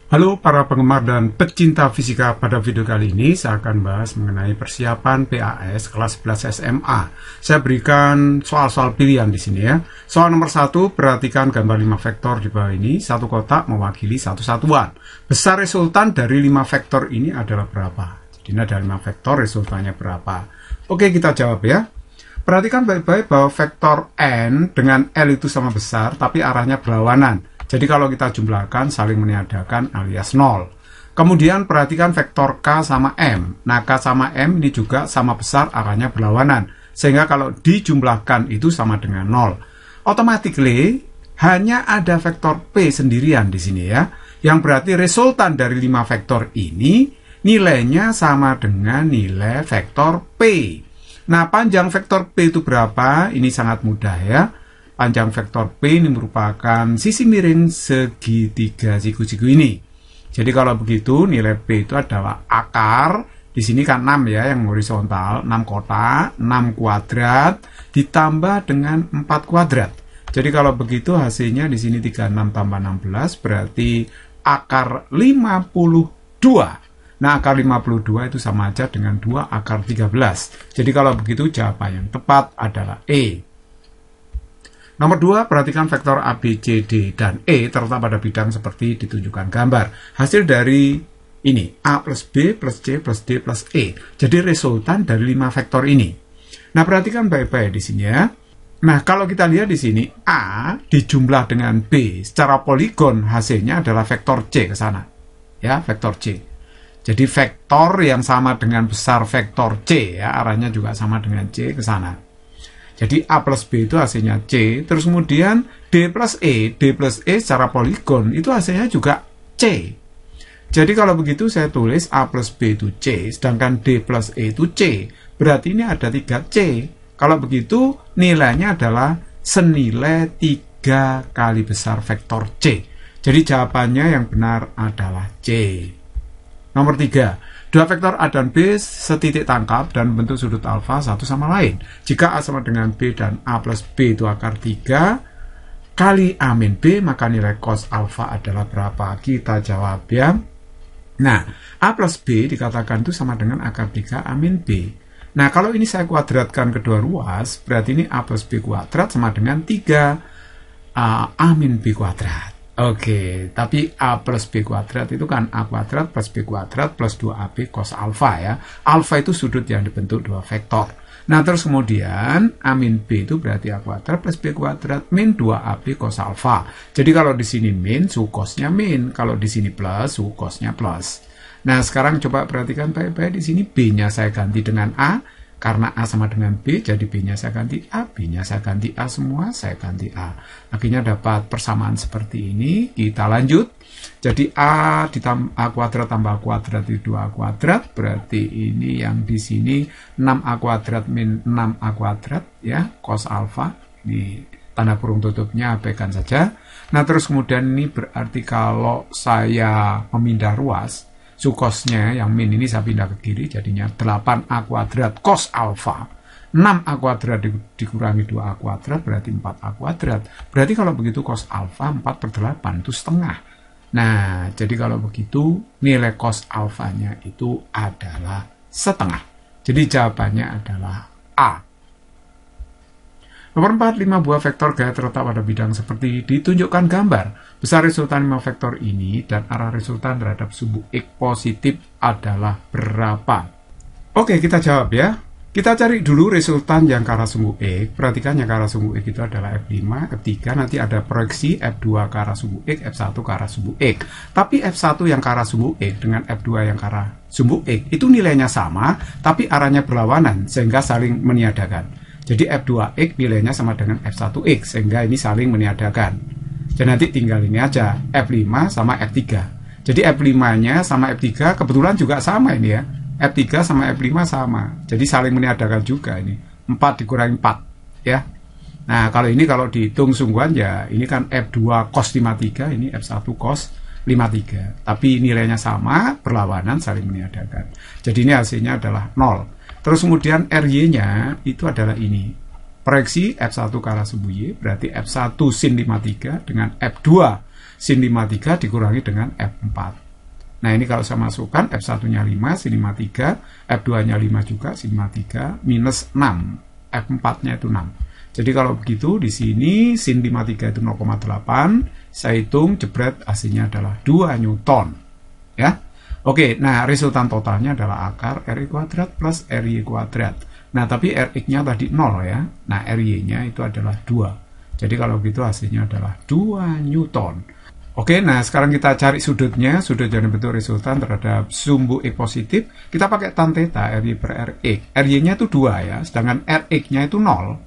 Halo para penggemar dan pecinta fisika, pada video kali ini saya akan bahas mengenai persiapan PAS kelas 11 SMA. Saya berikan soal-soal pilihan di sini ya. Soal nomor 1, perhatikan gambar 5 vektor di bawah ini. Satu kotak mewakili satu satuan. Besar resultan dari 5 vektor ini adalah berapa? Jadi ini ada 5 vektor, resultannya berapa? Oke, kita jawab ya. Perhatikan baik-baik bahwa vektor N dengan L itu sama besar, tapi arahnya berlawanan. Jadi kalau kita jumlahkan saling meniadakan alias 0. Kemudian perhatikan vektor K sama M. Nah, K sama M ini juga sama besar, arahnya berlawanan. Sehingga kalau dijumlahkan itu sama dengan 0. Automatically hanya ada vektor P sendirian di sini ya. Yang berarti resultan dari 5 vektor ini nilainya sama dengan nilai vektor P. Nah, panjang vektor P itu berapa? Ini sangat mudah ya. Panjang vektor P ini merupakan sisi miring segitiga siku-siku ini. Jadi kalau begitu nilai P itu adalah akar, di sini kan 6 ya yang horizontal, 6 kotak, 6 kuadrat ditambah dengan 4 kuadrat. Jadi kalau begitu hasilnya di sini 36 tambah 16 berarti akar 52. Nah, akar 52 itu sama aja dengan 2 akar 13. Jadi kalau begitu jawaban yang tepat adalah E. Nomor 2, perhatikan vektor A, B, C, D, dan E terletak pada bidang seperti ditunjukkan gambar. Hasil dari ini, A plus B plus C plus D plus E. Jadi resultan dari 5 vektor ini. Nah, perhatikan baik-baik di sini ya. Nah, kalau kita lihat di sini, A dijumlah dengan B. Secara poligon hasilnya adalah vektor C ke sana. Ya, vektor C. Jadi vektor yang sama dengan besar vektor C, ya, arahnya juga sama dengan C ke sana. Jadi A plus B itu hasilnya C, terus kemudian D plus E secara poligon itu hasilnya juga C. Jadi kalau begitu saya tulis A plus B itu C, sedangkan D plus E itu C. Berarti ini ada 3 C. Kalau begitu nilainya adalah senilai 3 kali besar vektor C. Jadi jawabannya yang benar adalah C. Nomor 3. Dua vektor A dan B setitik tangkap dan bentuk sudut alfa satu sama lain. Jika A sama dengan B dan A plus B itu akar 3 kali A min B, maka nilai cos alfa adalah berapa? Kita jawab ya. Nah, A plus B dikatakan itu sama dengan akar 3 A min B. Nah, kalau ini saya kuadratkan kedua ruas, berarti ini A plus B kuadrat sama dengan 3 A min B kuadrat. Oke, tapi A plus B kuadrat itu kan A kuadrat plus B kuadrat plus 2AB cos alfa ya. Alfa itu sudut yang dibentuk 2 vektor. Nah, terus kemudian A min B itu berarti A kuadrat plus B kuadrat min 2AB cos alfa. Jadi kalau di sini min, suhu cosnya min. Kalau di sini plus, suhu cosnya plus. Nah, sekarang coba perhatikan baik-baik di sini. B-nya saya ganti dengan A. Karena A sama dengan B, jadi B-nya saya ganti A, B-nya saya ganti A semua, saya ganti A. Akhirnya dapat persamaan seperti ini. Kita lanjut. Jadi A ditambah A kuadrat tambah A kuadrat itu 2A kuadrat. Berarti ini yang di sini 6A kuadrat min 6A kuadrat ya, cos alfa. Ini tanda kurung tutupnya abaikan saja. Nah, terus kemudian ini berarti kalau saya memindah ruas, sukosnya yang min ini saya pindah ke kiri, jadinya 8A kuadrat cos alfa. 6A kuadrat dikurangi 2A kuadrat berarti 4A kuadrat. Berarti kalau begitu cos alfa 4 per 8 itu setengah. Nah, jadi kalau begitu nilai cos alfanya itu adalah setengah. Jadi jawabannya adalah A. Nomor 4, 5 buah vektor gaya terletak pada bidang seperti ditunjukkan gambar. Besar resultan 5 vektor ini dan arah resultan terhadap sumbu X positif adalah berapa? Oke, kita jawab ya. Kita cari dulu resultan yang ke arah sumbu X. Perhatikan yang ke arah sumbu X itu adalah F5. Ketiga, nanti ada proyeksi F2 ke arah sumbu X, F1 ke arah sumbu X. Tapi F1 yang ke arah sumbu X dengan F2 yang ke arah sumbu X itu nilainya sama, tapi arahnya berlawanan sehingga saling meniadakan. Jadi F2X nilainya sama dengan F1X, sehingga ini saling meniadakan. Jadi nanti tinggal ini aja, F5 sama F3. Jadi F5-nya sama F3 kebetulan juga sama ini ya. F3 sama F5 sama. Jadi saling meniadakan juga ini. 4 dikurangi 4 ya. Nah, kalau ini kalau dihitung sungguhan ya, ini kan F2 cos 53, ini F1 cos 53. Tapi nilainya sama, berlawanan, saling meniadakan. Jadi ini hasilnya adalah 0. Terus kemudian RY-nya itu adalah ini. Proyeksi F1 ke arah sumbu Y berarti F1 sin 53 dengan F2 sin 53 dikurangi dengan F4. Nah ini kalau saya masukkan F1-nya 5, sin 53, F2-nya 5 juga, sin 53, minus 6, F4-nya itu 6. Jadi kalau begitu di sini sin 53 itu 0,8, saya hitung jebret hasilnya adalah 2 Newton. Ya. Oke, nah resultan totalnya adalah akar RI kuadrat plus RY kuadrat. Nah tapi RX-nya tadi 0 ya. Nah RY-nya itu adalah 2. Jadi kalau begitu hasilnya adalah 2 Newton. Oke, nah sekarang kita cari sudutnya, sudut dari bentuk resultan terhadap sumbu X positif. Kita pakai tan theta RY per RX. RY-nya itu 2 ya, sedangkan RX-nya itu 0.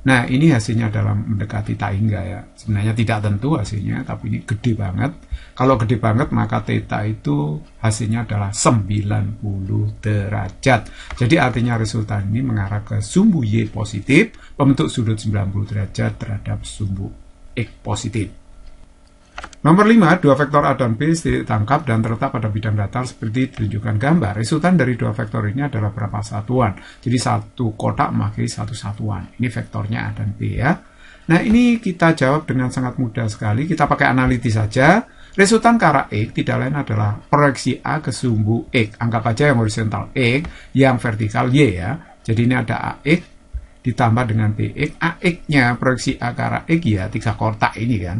Nah, ini hasilnya dalam mendekati tak hingga ya. Sebenarnya tidak tentu hasilnya, tapi ini gede banget. Kalau gede banget, maka theta itu hasilnya adalah 90 derajat. Jadi artinya resultan ini mengarah ke sumbu Y positif, membentuk sudut 90 derajat terhadap sumbu X positif. Nomor 5, dua vektor A dan B ditangkap dan terletak pada bidang datar seperti ditunjukkan gambar. Resultan dari dua vektor ini adalah berapa satuan? Jadi satu kotak memakai satu satuan. Ini vektornya A dan B ya. Nah ini kita jawab dengan sangat mudah sekali. Kita pakai analitis saja. Resultan ke arah X tidak lain adalah proyeksi A ke sumbu X. Anggap aja yang horizontal X, yang vertikal Y ya. Jadi ini ada AX ditambah dengan BX. AX-nya proyeksi A ke arah X ya 3 kotak ini kan.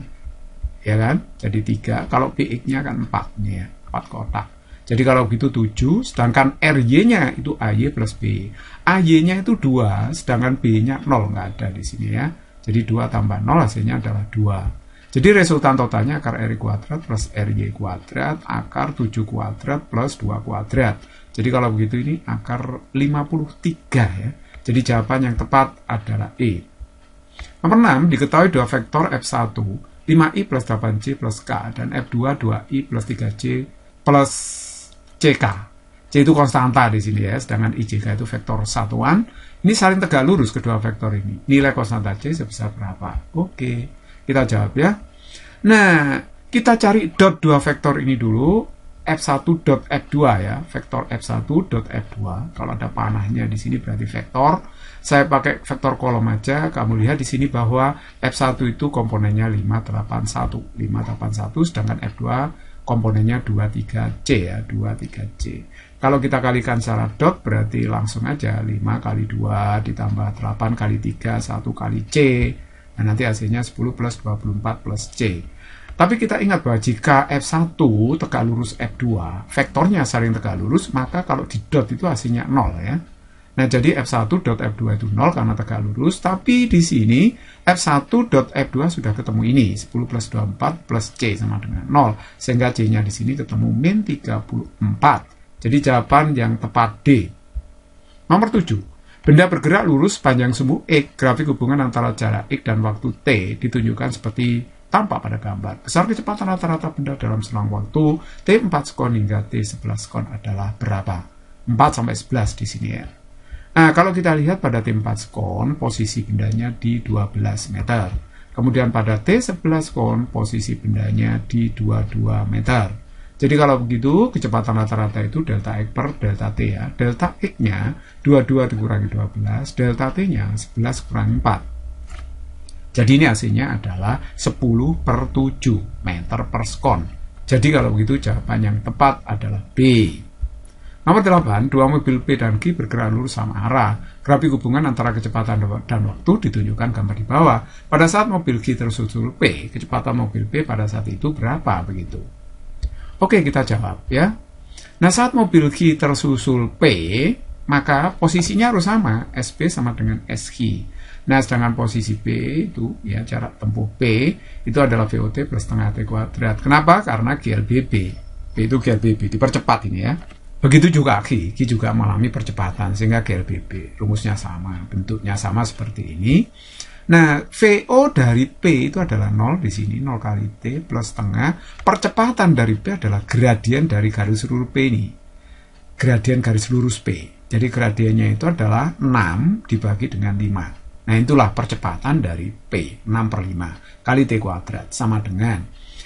Ya kan, jadi 3, kalau BX-nya kan 4 nih ya, 4 kotak. Jadi kalau begitu 7, sedangkan RY-nya itu AY plus B. AY-nya itu 2, sedangkan B-nya 0, nggak ada di sini ya. Jadi 2 tambah 0 hasilnya adalah 2. Jadi resultan totalnya akar RY kuadrat plus RY kuadrat, akar 7 kuadrat plus 2 kuadrat. Jadi kalau begitu ini akar 53 ya. Jadi jawaban yang tepat adalah E. Nomor 6, diketahui dua vektor F1, 5i plus 8c plus k, dan F2 2i plus 3c plus ck. C itu konstanta di sini ya, sedangkan IJK itu vektor satuan. Ini saling tegak lurus kedua vektor ini. Nilai konstanta C sebesar berapa? Oke, kita jawab ya. Nah, kita cari dot dua vektor ini dulu. F1 dot F2 ya, vektor F1 dot F2. Kalau ada panahnya di sini berarti vektor. Saya pakai vektor kolom aja. Kamu lihat di sini bahwa F1 itu komponennya 581, 581, sedangkan F2 komponennya 23C ya, 23C. Kalau kita kalikan secara dot berarti langsung aja 5 kali 2 ditambah 8 kali 3, 1 kali C. Nah, nanti hasilnya 10 plus 24 plus C. Tapi kita ingat bahwa jika F1 tegak lurus F2, vektornya saling tegak lurus, maka kalau di dot itu hasilnya 0 ya. Nah, jadi F1 dot F2 itu 0 karena tegak lurus, tapi di sini F1 dot F2 sudah ketemu ini, 10 plus 24 plus C sama dengan 0, sehingga C-nya di sini ketemu min 34. Jadi jawaban yang tepat D. Nomor 7. Benda bergerak lurus panjang sumbu X, grafik hubungan antara jarak X dan waktu T ditunjukkan seperti tampak pada gambar. Besar kecepatan rata-rata benda dalam selang waktu T4 sekon hingga T11 sekon adalah berapa? 4 sampai 11 di sini ya. Nah, kalau kita lihat pada T4 sekon, posisi bendanya di 12 meter. Kemudian pada T11 sekon, posisi bendanya di 22 meter. Jadi kalau begitu, kecepatan rata-rata itu delta X per delta T ya. Delta X-nya 22 dikurangi 12, delta T-nya 11 kurangi 4. Jadi ini hasilnya adalah 10 per 7 meter per sekon. Jadi kalau begitu jawaban yang tepat adalah B. Nomor 8, dua mobil P dan Q bergerak lurus sama arah. Grafik hubungan antara kecepatan dan waktu ditunjukkan gambar di bawah. Pada saat mobil Q tersusul P, kecepatan mobil P pada saat itu berapa begitu? Oke, kita jawab ya. Nah, saat mobil Q tersusul P, maka posisinya harus sama, SP sama dengan SQ. Nah, sedangkan posisi P itu ya jarak tempuh P itu adalah VOT plus setengah T kuadrat. Kenapa? Karena GLBB. P itu GLBB, dipercepat ini ya. Begitu juga Q juga mengalami percepatan sehingga GLBB. Rumusnya sama, bentuknya sama seperti ini. Nah, VO dari P itu adalah 0 di sini, 0 kali T plus setengah. Percepatan dari P adalah gradien dari garis lurus P ini. Gradien garis lurus P. Jadi gradiennya itu adalah 6 dibagi dengan 5. Nah, itulah percepatan dari P, 6 per 5 kali T kuadrat, sama dengan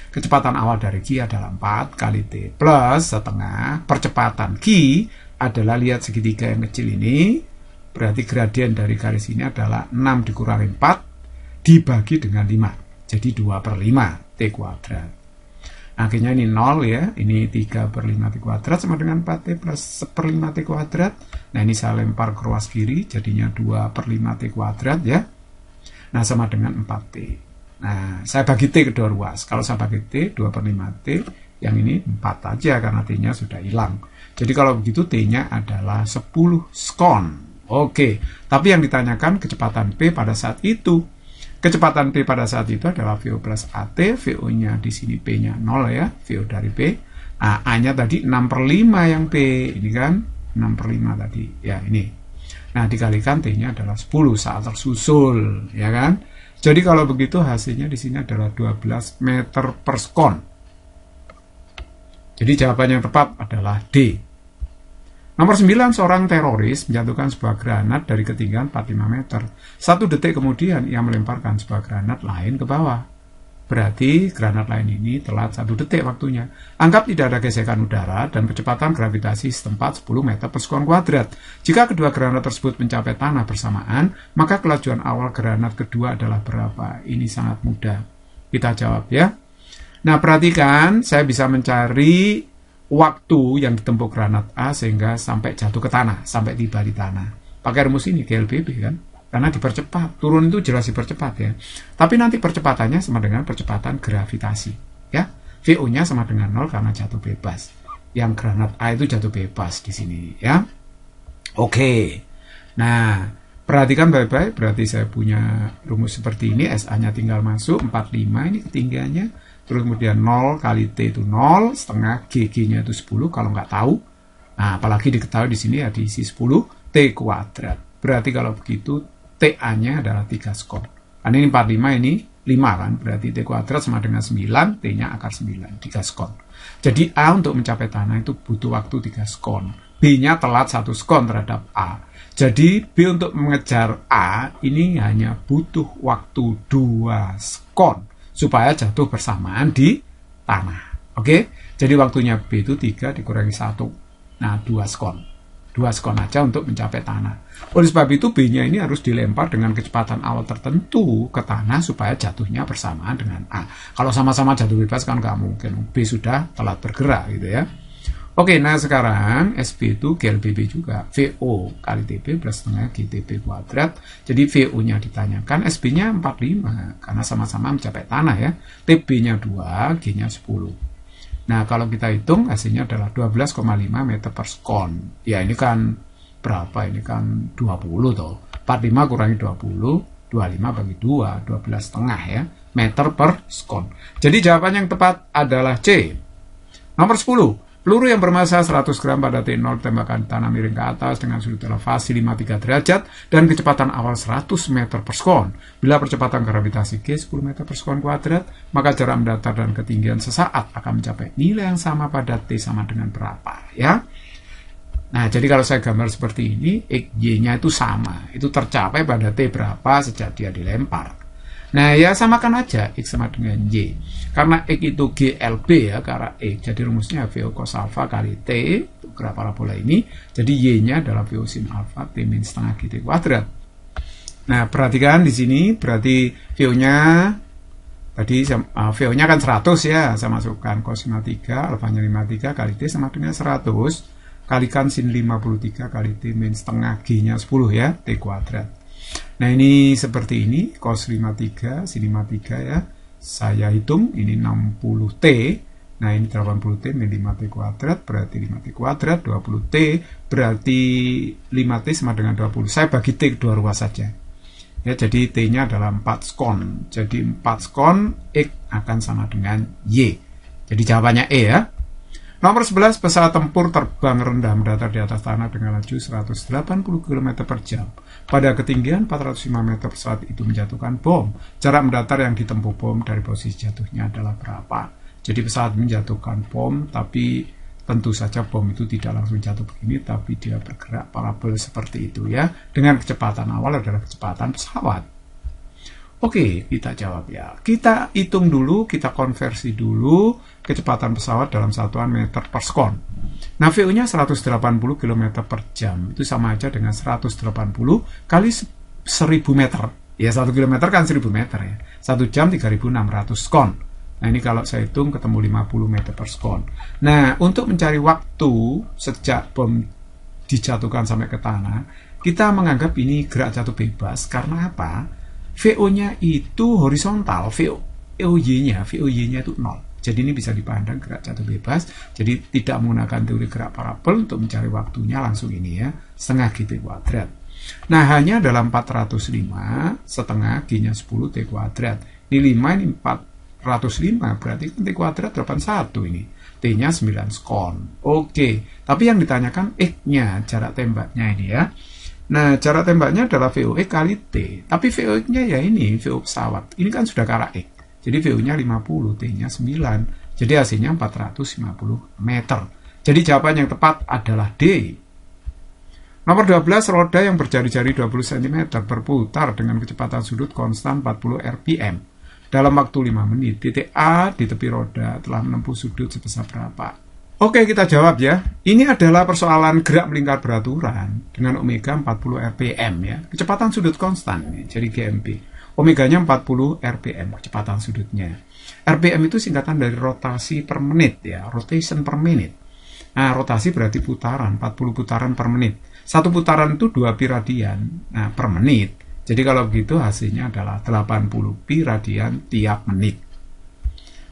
kecepatan awal dari Q adalah 4 kali T plus setengah. Percepatan Q adalah, lihat segitiga yang kecil ini, berarti gradien dari garis ini adalah 6 dikurangi 4 dibagi dengan 5. Jadi 2 per 5 T kuadrat. Akhirnya ini 0 ya, ini 3 per 5T kuadrat sama dengan 4T plus 1 per 5T kuadrat. Nah ini saya lempar ke ruas kiri, jadinya 2 per 5T kuadrat ya. Nah sama dengan 4T. Nah saya bagi T kedua ruas, kalau saya bagi T 2 per 5T, yang ini 4 aja karena T-nya sudah hilang. Jadi kalau begitu T-nya adalah 10 skon. Oke, tapi yang ditanyakan kecepatan P pada saat itu. Kecepatan P pada saat itu adalah VO plus AT, VO-nya di sini P-nya 0 ya, VO dari P. Nah, A-nya tadi 6 per 5 yang P, ini kan 6 per 5 tadi, ya ini. Nah, dikalikan T-nya adalah 10 saat tersusul, ya kan? Jadi kalau begitu hasilnya di sini adalah 12 meter per skon. Jadi jawaban yang tepat adalah D. Nomor 9, seorang teroris menjatuhkan sebuah granat dari ketinggian 45 meter. 1 detik kemudian ia melemparkan sebuah granat lain ke bawah. Berarti granat lain ini telat 1 detik waktunya. Anggap tidak ada gesekan udara dan kecepatan gravitasi setempat 10 meter per sekon kuadrat. Jika kedua granat tersebut mencapai tanah bersamaan, maka kelajuan awal granat kedua adalah berapa? Ini sangat mudah. Kita jawab ya. Nah, perhatikan, saya bisa mencari waktu yang ditempuh granat A sehingga sampai jatuh ke tanah, sampai tiba di tanah. Pakai rumus ini, GLBB kan? Karena dipercepat, turun itu jelas dipercepat ya. Tapi nanti percepatannya sama dengan percepatan gravitasi, ya. VO-nya sama dengan 0 karena jatuh bebas. Yang granat A itu jatuh bebas di sini, ya. Oke. Nah, perhatikan baik-baik, berarti saya punya rumus seperti ini, SA-nya tinggal masuk, 45 ini ketinggiannya. Terus kemudian 0 kali T itu 0, setengah GG-nya itu 10 kalau nggak tahu. Nah, apalagi diketahui di sini ya diisi 10 T kuadrat. Berarti kalau begitu TA-nya adalah 3 skon. Kan ini 45 ini 5 kan, berarti T kuadrat sama dengan 9, T-nya akar 9, 3 skon. Jadi A untuk mencapai tanah itu butuh waktu 3 skon. B-nya telat 1 skon terhadap A. Jadi B untuk mengejar A ini hanya butuh waktu 2 skon. Supaya jatuh bersamaan di tanah. Oke? Jadi waktunya B itu 3 dikurangi 1. Nah, 2 skon. 2 skon aja untuk mencapai tanah. Oleh sebab itu, B-nya ini harus dilempar dengan kecepatan awal tertentu ke tanah supaya jatuhnya bersamaan dengan A. Kalau sama-sama jatuh bebas kan nggak mungkin. B sudah telat bergerak gitu ya. Oke, nah sekarang SB itu GLBB juga. VO kali TB plus setengah GTB kuadrat. Jadi VO-nya ditanyakan, SB-nya 45 karena sama-sama mencapai tanah ya. TB-nya 2, G-nya 10. Nah, kalau kita hitung hasilnya adalah 12,5 meter per skon. Ya, ini kan berapa? Ini kan 20 toh. 45 kurangi 20, 25 bagi 2, 12,5 ya. Meter per skon. Jadi jawaban yang tepat adalah C. Nomor 10. Peluru yang bermassa 100 gram pada T0 ditembakkan tanah miring ke atas dengan sudut elevasi 53 derajat dan kecepatan awal 100 meter per sekon. Bila percepatan gravitasi G 10 meter per sekon kuadrat, maka jarak mendatar dan ketinggian sesaat akan mencapai nilai yang sama pada T sama dengan berapa, ya? Nah, jadi kalau saya gambar seperti ini, X, Y-nya itu sama. Itu tercapai pada T berapa sejak dia dilempar. Nah, ya samakan aja X sama dengan Y. Karena X itu GLB ya, karena X. Jadi rumusnya VO cos alpha kali T, untuk gerak parabola ini. Jadi Y-nya adalah VO sin alpha T min setengah GT kuadrat. Nah, perhatikan di sini, berarti VO-nya, tadi VO-nya kan 100 ya. Saya masukkan cos 53, alfanya 53 kali T sama dengan 100. Kalikan sin 53 kali T min setengah G-nya 10 ya, T kuadrat. Nah, ini seperti ini, cos 53, sin 53 ya. Saya hitung, ini 60T. Nah, ini 80T min 5T kuadrat, berarti 5T kuadrat, 20T, berarti 5T sama dengan 20. Saya bagi T kedua ruas saja. Ya, jadi T-nya adalah 4 skon. Jadi 4 skon, X akan sama dengan Y. Jadi jawabannya E ya. Nomor 11, pesawat tempur terbang rendah mendatar di atas tanah dengan laju 180 km per jam. Pada ketinggian 405 meter pesawat itu menjatuhkan bom. Jarak mendatar yang ditempuh bom dari posisi jatuhnya adalah berapa? Jadi pesawat menjatuhkan bom, tapi tentu saja bom itu tidak langsung jatuh begini, tapi dia bergerak parabol seperti itu ya. Dengan kecepatan awal adalah kecepatan pesawat. Oke, kita jawab ya. Kita hitung dulu, kita konversi dulu kecepatan pesawat dalam satuan meter per sekon. Nah, VO-nya 180 km per jam. Itu sama aja dengan 180 kali 1000 meter. Ya, 1 km kan 1000 meter ya. 1 jam 3600 sekon. Nah, ini kalau saya hitung ketemu 50 meter per sekon. Nah, untuk mencari waktu sejak bom dijatuhkan sampai ke tanah, kita menganggap ini gerak jatuh bebas. Karena apa? VO-nya itu horizontal, VOY-nya itu 0. Jadi ini bisa dipandang gerak jatuh bebas. Jadi tidak menggunakan teori gerak parabol untuk mencari waktunya, langsung ini ya, setengah G T kuadrat. Nah, hanya dalam 405, setengah G-nya 10 T kuadrat. Ini 5, ini 405, berarti kan T kuadrat 81 ini. T-nya 9 sekon. Oke, tapi yang ditanyakan X-nya, jarak tembaknya ini ya. Nah, jarak tembaknya adalah VOX kali T. Tapi VOX-nya ya ini, VO pesawat. Ini kan sudah ke arah X. Jadi VO-nya 50, T-nya 9. Jadi hasilnya 450 meter. Jadi jawaban yang tepat adalah D. Nomor 12, roda yang berjari-jari 20 cm berputar dengan kecepatan sudut konstan 40 rpm. Dalam waktu 5 menit, titik A di tepi roda telah menempuh sudut sebesar berapa? Oke, kita jawab ya. Ini adalah persoalan gerak melingkar beraturan dengan omega 40 rpm ya. Kecepatan sudut konstan, jadi GMP. Omeganya 40 rpm, kecepatan sudutnya. RPM itu singkatan dari rotasi per menit ya, rotation per minute. Nah, rotasi berarti putaran, 40 putaran per menit. Satu putaran itu 2 pi radian per menit. Jadi kalau begitu hasilnya adalah 80 pi radian tiap menit.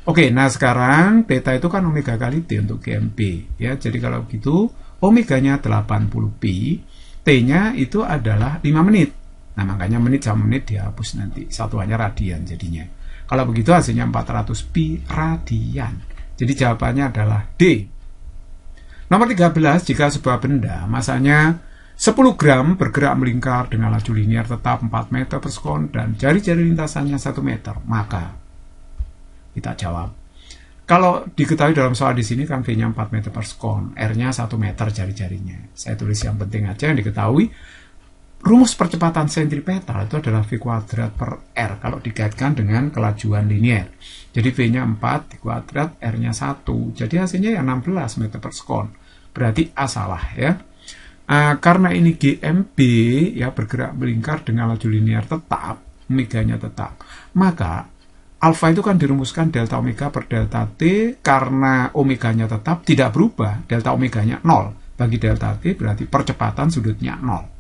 Oke, nah sekarang theta itu kan omega kali T untuk GMP. Ya, jadi kalau begitu omeganya 80 pi, T-nya itu adalah 5 menit. Nah, makanya menit sama menit dihapus nanti. Satuannya radian jadinya. Kalau begitu hasilnya 400 pi radian. Jadi jawabannya adalah D. Nomor 13, jika sebuah benda masanya 10 gram bergerak melingkar dengan laju linear tetap 4 meter per sekon dan jari-jari lintasannya 1 meter, maka kita jawab. Kalau diketahui dalam soal di sini kan V-nya 4 meter per sekon, R-nya 1 meter jari-jarinya. Saya tulis yang penting aja yang diketahui. Rumus percepatan sentripetal itu adalah V kuadrat per R kalau dikaitkan dengan kelajuan linear. Jadi V-nya 4 di kuadrat, R-nya 1. Jadi hasilnya ya 16 meter per sekon. Berarti A salah ya. Karena ini GMB ya, bergerak melingkar dengan laju linear tetap, omeganya tetap, maka alfa itu kan dirumuskan delta omega per delta T. Karena omeganya tetap tidak berubah, delta omeganya 0. Bagi delta T berarti percepatan sudutnya 0.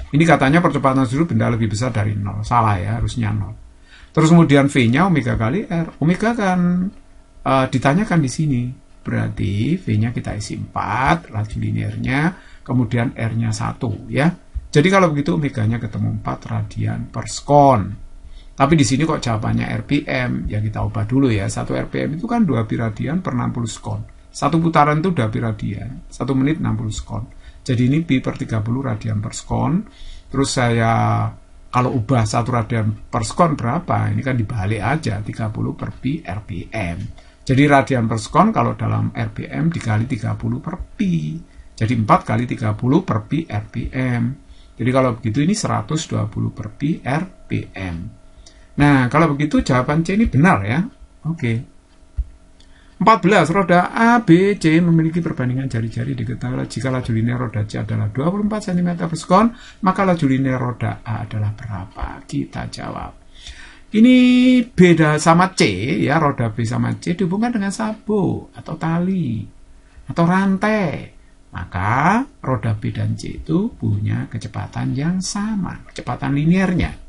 Ini katanya percepatan sudut benda lebih besar dari 0. Salah ya, harusnya 0. Terus kemudian V-nya omega kali R. Omega kan ditanyakan di sini. Berarti V-nya kita isi 4, laju linearnya, kemudian R-nya 1 ya. Jadi kalau begitu omeganya ketemu 4 radian per sekon. Tapi di sini kok jawabannya RPM? Ya kita ubah dulu ya. 1 RPM itu kan 2 pi radian per 60 sekon. Satu putaran itu 2 pi radian, 1 menit 60 sekon. Jadi ini pi per 30 radian per sekon. Terus saya kalau ubah 1 radian per sekon berapa? Ini kan dibalik aja, 30 per pi RPM. Jadi radian per sekon kalau dalam RPM dikali 30 per pi. Jadi 4 kali 30 per pi RPM. Jadi kalau begitu ini 120 per pi RPM. Nah, kalau begitu jawaban C ini benar ya. Oke. 14. Roda A, B, C memiliki perbandingan jari-jari diketahui jika laju linear roda C adalah 24 cm per sekon, maka laju linear roda A adalah berapa? Kita jawab. Ini beda sama C ya, roda B sama C dihubungkan dengan sabuk atau tali atau rantai. Maka roda B dan C itu punya kecepatan yang sama, kecepatan linearnya.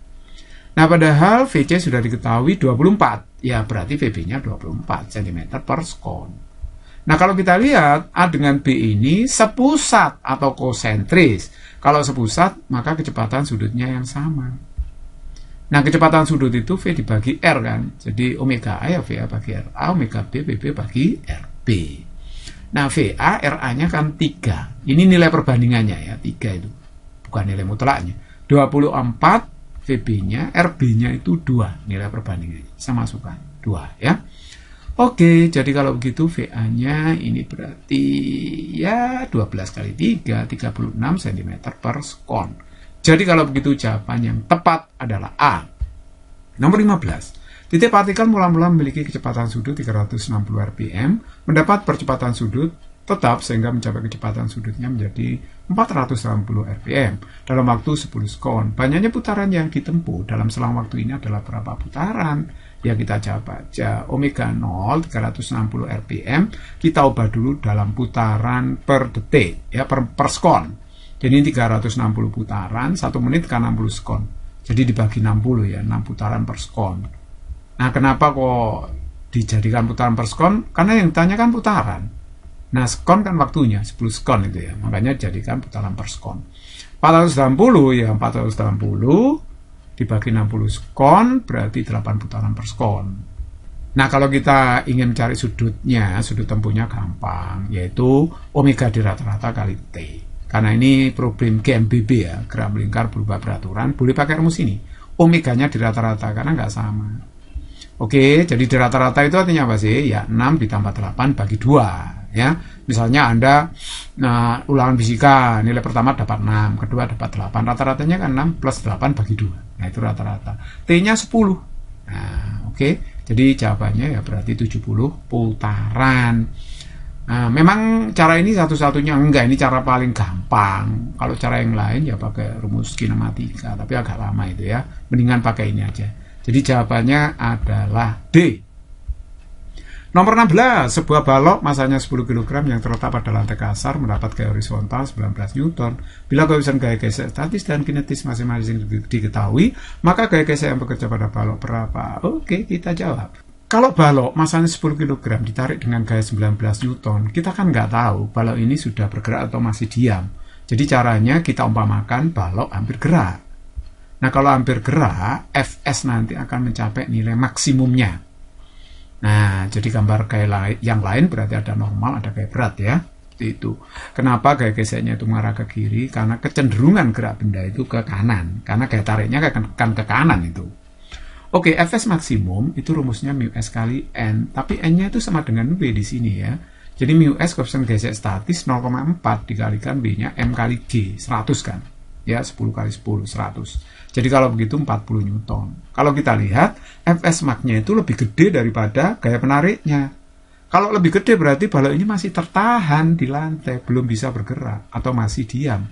Nah, padahal VC sudah diketahui 24, ya berarti VB-nya 24 cm per sekon. Nah, kalau kita lihat A dengan B ini sepusat atau konsentris. Kalau sepusat, maka kecepatan sudutnya yang sama. Nah, kecepatan sudut itu V dibagi R kan. Jadi omega A ya VA bagi RA, omega B, BB bagi RB. Nah, VA, RA-nya kan 3. Ini nilai perbandingannya ya, 3 itu. Bukan nilai mutlaknya. 24 VB-nya, RB-nya itu 2 nilai perbandingannya. Saya masukkan 2 ya. Oke, jadi kalau begitu VA-nya ini berarti ya 12 kali 3, 36 cm per sekon. Jadi kalau begitu jawaban yang tepat adalah A. Nomor 15. Titik partikel mula-mula memiliki kecepatan sudut 360 rpm, mendapat percepatan sudut tetap sehingga mencapai kecepatan sudutnya menjadi 480 rpm dalam waktu 10 sekon. Banyaknya putaran yang ditempuh dalam selang waktu ini adalah berapa putaran? Ya kita jawab aja, omega 0 360 rpm, kita ubah dulu dalam putaran per detik, ya per sekon. Jadi ini 360 putaran, 1 menit kan 60 sekon. Jadi dibagi 60 ya, 6 putaran per sekon. Nah kenapa kok dijadikan putaran per sekon? Karena yang ditanyakan putaran. Nah sekon kan waktunya, 10 sekon itu ya, makanya jadikan putaran per sekon. 480 ya 480 dibagi 60 sekon berarti 8 putaran per sekon. Nah kalau kita ingin mencari sudutnya, sudut tempuhnya gampang, yaitu omega di rata-rata kali T. Karena ini problem GMBB ya, gerak melingkar berubah beraturan, boleh pakai rumus ini. Omeganya di rata-rata karena nggak sama. Oke, jadi di rata-rata itu artinya apa sih? Ya 6 ditambah 8 bagi 2 ya. Misalnya Anda ulangan fisika, nilai pertama dapat 6, kedua dapat 8. Rata-ratanya kan 6 plus 8 bagi 2. Nah, itu rata-rata. T-nya 10. Nah, oke. Jadi jawabannya ya berarti 70 putaran. Nah, memang cara ini satu-satunya enggak, ini cara paling gampang. Kalau cara yang lain ya pakai rumus kinematika, tapi agak lama itu ya. Mendingan pakai ini aja. Jadi jawabannya adalah D. Nomor 16, sebuah balok masanya 10 kg yang terletak pada lantai kasar mendapat gaya horizontal 19 Newton. Bila koefisien gaya geser statis dan kinetis masing-masing diketahui, maka gaya geser yang bekerja pada balok berapa? Oke, kita jawab. Kalau balok masanya 10 kg ditarik dengan gaya 19 Newton, kita kan nggak tahu balok ini sudah bergerak atau masih diam. Jadi caranya kita umpamakan balok hampir gerak. Nah, kalau hampir gerak, Fs nanti akan mencapai nilai maksimumnya. Nah, jadi gambar gaya yang lain berarti ada normal, ada gaya berat ya. Itu. Kenapa gaya gesernya itu mengarah ke kiri? Karena kecenderungan gerak benda itu ke kanan. Karena gaya tariknya kan ke kanan itu. Oke, Fs maksimum itu rumusnya mu S kali N. Tapi N-nya itu sama dengan V di sini ya. Jadi mu S koefisien geser statis 0,4 dikalikan B-nya M kali G, 100 kan. Ya, 10 kali 10, 100. Jadi kalau begitu 40 Newton. Kalau kita lihat, Fs max-nya itu lebih gede daripada gaya penariknya. Kalau lebih gede berarti balok ini masih tertahan di lantai, belum bisa bergerak, atau masih diam.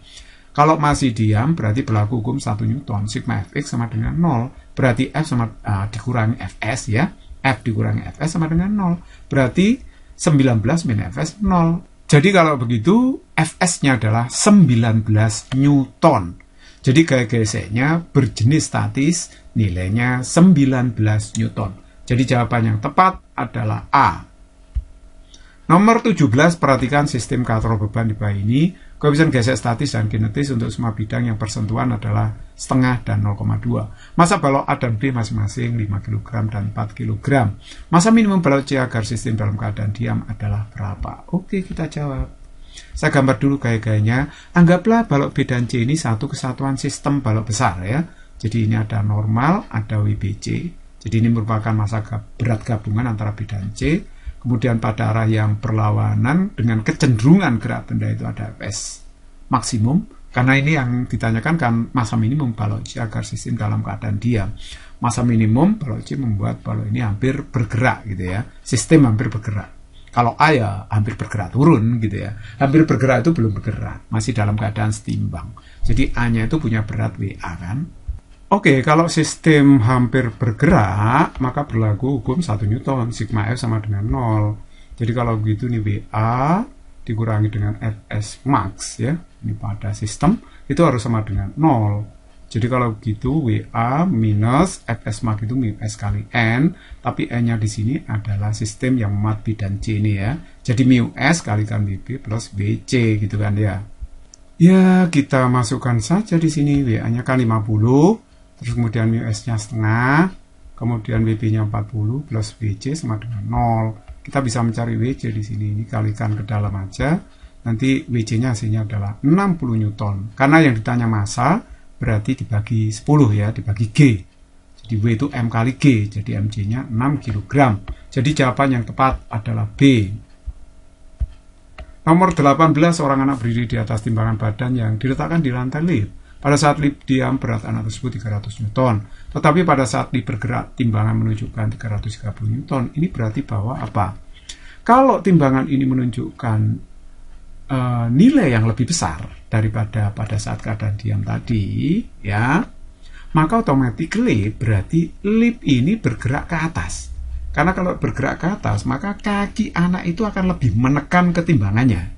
Kalau masih diam berarti berlaku hukum 1 Newton, sigma Fx sama dengan 0. Berarti F sama dikurangi Fs ya. F dikurangi Fs sama dengan 0. Berarti 19 min Fs 0. Jadi kalau begitu, Fs-nya adalah 19 Newton. Jadi gaya gesernya berjenis statis, nilainya 19 Newton. Jadi jawaban yang tepat adalah A. Nomor 17, perhatikan sistem kator beban di bawah ini. Koefisien geser statis dan kinetis untuk semua bidang yang bersentuhan adalah setengah dan 0,2. Massa balok A dan B masing-masing 5 kg dan 4 kg. Massa minimum balok C agar sistem dalam keadaan diam adalah berapa? Oke, kita jawab. Saya gambar dulu gaya-gayanya. Anggaplah balok B dan C ini satu kesatuan sistem balok besar ya. Jadi ini ada normal, ada WBC. Jadi ini merupakan massa berat gabungan antara B dan C. Kemudian pada arah yang berlawanan dengan kecenderungan gerak benda itu ada Fs maksimum. Karena ini yang ditanyakan kan massa minimum balok C agar sistem dalam keadaan diam. Massa minimum balok C membuat balok ini hampir bergerak gitu ya. Sistem hampir bergerak. Kalau A ya hampir bergerak turun gitu ya. Hampir bergerak itu belum bergerak, masih dalam keadaan setimbang. Jadi A-nya itu punya berat WA kan. Oke, kalau sistem hampir bergerak, maka berlaku hukum 1 Newton, sigma F sama dengan 0. Jadi kalau begitu ini WA dikurangi dengan Fs max ya, ini pada sistem, itu harus sama dengan 0. Jadi kalau begitu WA minus Fs max itu mu S kali N, tapi N-nya di sini adalah sistem yang memuat B dan C ini ya. Jadi mu S kalikan WB plus WC gitu kan ya. Ya, kita masukkan saja di sini WA-nya kan 50, terus kemudian mu S-nya setengah, kemudian WB-nya 40 plus WC sama dengan 0. Kita bisa mencari WC di sini, ini kalikan ke dalam aja. Nanti WC-nya hasilnya adalah 60 Newton. Karena yang ditanya massa berarti dibagi 10 ya, dibagi G. Jadi W itu M kali G, jadi mg-nya 6 kg. Jadi jawaban yang tepat adalah B. Nomor 18, orang anak berdiri di atas timbangan badan yang diletakkan di lantai lift. Pada saat lift diam, berat anak tersebut 300 Newton. Tetapi pada saat lift bergerak, timbangan menunjukkan 330 Newton. Ini berarti bahwa apa? Kalau timbangan ini menunjukkan nilai yang lebih besar daripada pada saat keadaan diam tadi, ya, maka automatically berarti lip ini bergerak ke atas. Karena kalau bergerak ke atas, maka kaki anak itu akan lebih menekan ke timbangannya.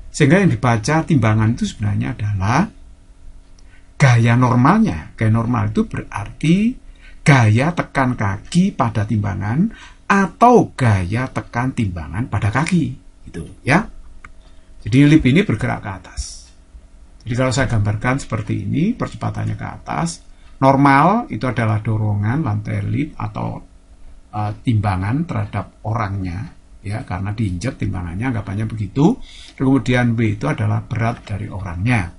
Sehingga yang dibaca timbangan itu sebenarnya adalah gaya normalnya. Gaya normal itu berarti gaya tekan kaki pada timbangan atau gaya tekan timbangan pada kaki. Gitu ya. Jadi lip ini bergerak ke atas. Jadi kalau saya gambarkan seperti ini, percepatannya ke atas. Normal itu adalah dorongan lantai lip atau timbangan terhadap orangnya, ya, karena diinjek timbangannya, anggapannya begitu. Kemudian W itu adalah berat dari orangnya.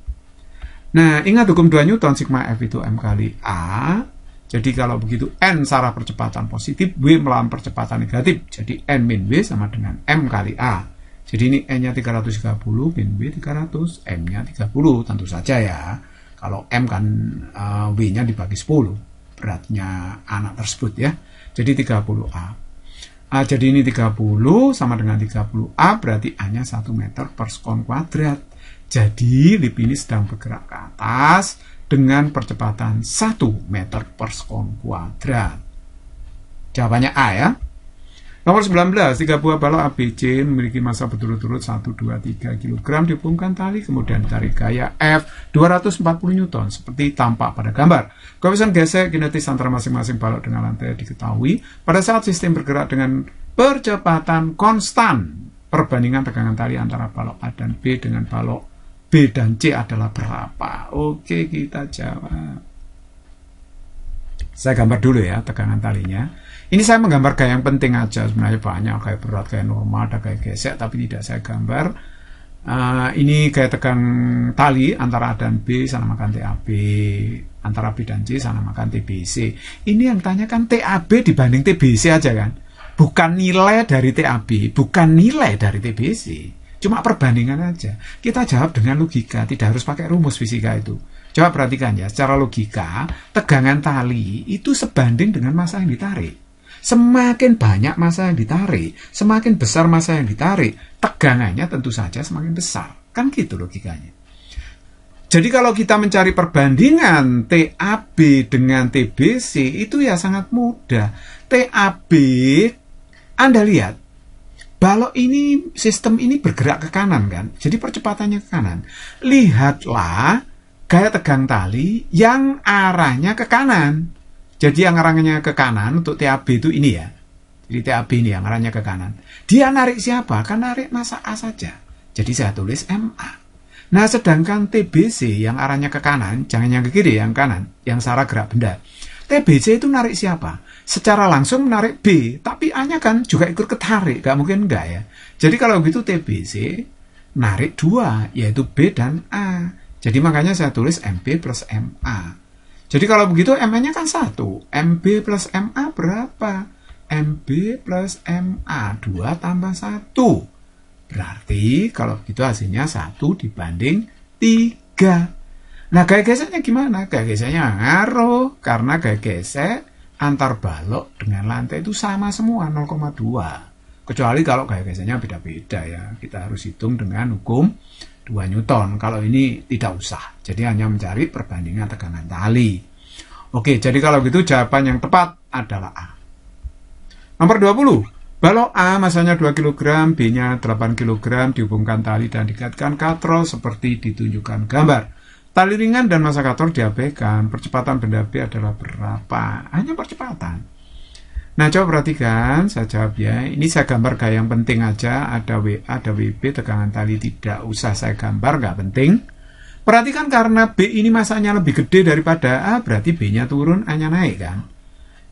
Nah, ingat hukum 2 Newton, sigma F itu M kali A. Jadi kalau begitu N secara percepatan positif, W melawan percepatan negatif. Jadi N min W sama dengan M kali A. Jadi ini N-nya 330, min W 300, M-nya 30, tentu saja ya. Kalau M kan W-nya dibagi 10, beratnya anak tersebut ya. Jadi 30A. Jadi ini 30 sama dengan 30A, berarti A-nya 1 meter per sekon kuadrat. Jadi lip ini sedang bergerak ke atas dengan percepatan 1 meter per sekon kuadrat. Jawabannya A ya. Nomor 19, 3 buah balok ABC memiliki massa berturut-turut 1, 2, 3 kg dihubungkan tali, kemudian ditarik gaya F 240 Newton seperti tampak pada gambar. Koefisien gesek kinetis antara masing-masing balok dengan lantai diketahui pada saat sistem bergerak dengan percepatan konstan. Perbandingan tegangan tali antara balok A dan B dengan balok B dan C adalah berapa? Oke, kita jawab. Saya gambar dulu ya tegangan talinya. Ini saya menggambar gaya yang penting aja, sebenarnya banyak gaya berat, gaya normal, ada gaya gesek, tapi tidak saya gambar. Ini gaya tegang tali antara A dan B sama makan TAB, antara B dan C sama makan TBC. Ini yang tanyakan TAB dibanding TBC aja kan, bukan nilai dari TAB, bukan nilai dari TBC, cuma perbandingan aja. Kita jawab dengan logika, tidak harus pakai rumus fisika itu. Coba perhatikan ya, secara logika tegangan tali itu sebanding dengan massa yang ditarik. Semakin banyak massa yang ditarik, semakin besar massa yang ditarik, tegangannya tentu saja semakin besar. Kan gitu logikanya. Jadi kalau kita mencari perbandingan TAB dengan TBC, itu ya sangat mudah. TAB, Anda lihat, balok ini, sistem ini bergerak ke kanan kan, jadi percepatannya ke kanan. Lihatlah gaya tegang tali yang arahnya ke kanan. Jadi yang arahnya ke kanan untuk TAB itu ini ya. Jadi TAB ini yang arahnya ke kanan. Dia narik siapa? Kan narik massa A saja. Jadi saya tulis MA. Nah, sedangkan TBC yang arahnya ke kanan, jangan yang ke kiri, yang kanan, yang searah gerak benda. TBC itu narik siapa? Secara langsung menarik B, tapi A-nya kan juga ikut ketarik, gak mungkin enggak ya. Jadi kalau begitu TBC narik 2, yaitu B dan A. Jadi makanya saya tulis MB plus MA. Jadi kalau begitu MA-nya kan 1. MB plus MA berapa? MB plus MA 2 tambah 1. Berarti kalau begitu hasilnya 1 dibanding 3. Nah, gaya geseknya gimana? Gaya geseknya ngaruh. Karena gaya gesek antar balok dengan lantai itu sama semua, 0,2. Kecuali kalau gaya geseknya beda-beda ya. Kita harus hitung dengan hukum 2 Newton. Kalau ini tidak usah. Jadi hanya mencari perbandingan tegangan tali. Oke, jadi kalau gitu jawaban yang tepat adalah A. Nomor 20. Balok A masanya 2 kg, B-nya 8 kg dihubungkan tali dan dikaitkan katrol seperti ditunjukkan gambar. Tali ringan dan massa katrol diabaikan. Percepatan benda B adalah berapa? Hanya percepatan. Nah, coba perhatikan, saya jawab ya. Ini saya gambar gaya yang penting aja. Ada WA, ada WB, tegangan tali tidak usah saya gambar, nggak penting. Perhatikan karena B ini masanya lebih gede daripada A, berarti B-nya turun, A-nya naik kan.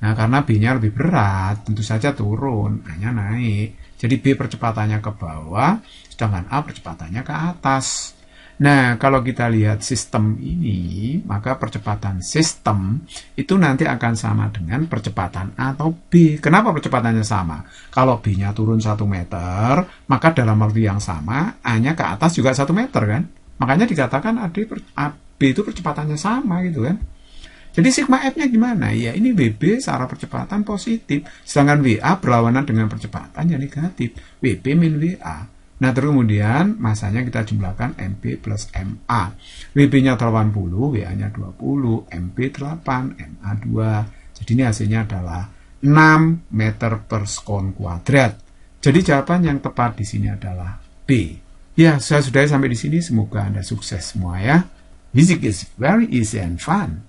Nah, karena B-nya lebih berat, tentu saja turun, A-nya naik. Jadi B percepatannya ke bawah, sedangkan A percepatannya ke atas. Nah, kalau kita lihat sistem ini, maka percepatan sistem itu nanti akan sama dengan percepatan A atau B. Kenapa percepatannya sama? Kalau B-nya turun 1 meter, maka dalam waktu yang sama, A-nya ke atas juga 1 meter kan? Makanya dikatakan B itu percepatannya sama gitu kan? Jadi sigma F-nya gimana? Ya, ini WB secara percepatan positif, sedangkan WA berlawanan dengan percepatan yang negatif. WB min WA. Nah, terus kemudian masanya kita jumlahkan MB plus MA. WB-nya 80, WA-nya 20, MB 8, MA 2. Jadi ini hasilnya adalah 6 meter per sekon kuadrat. Jadi jawaban yang tepat di sini adalah B. Ya, saya sudah sampai di sini. Semoga Anda sukses semua ya. Physics is very easy and fun.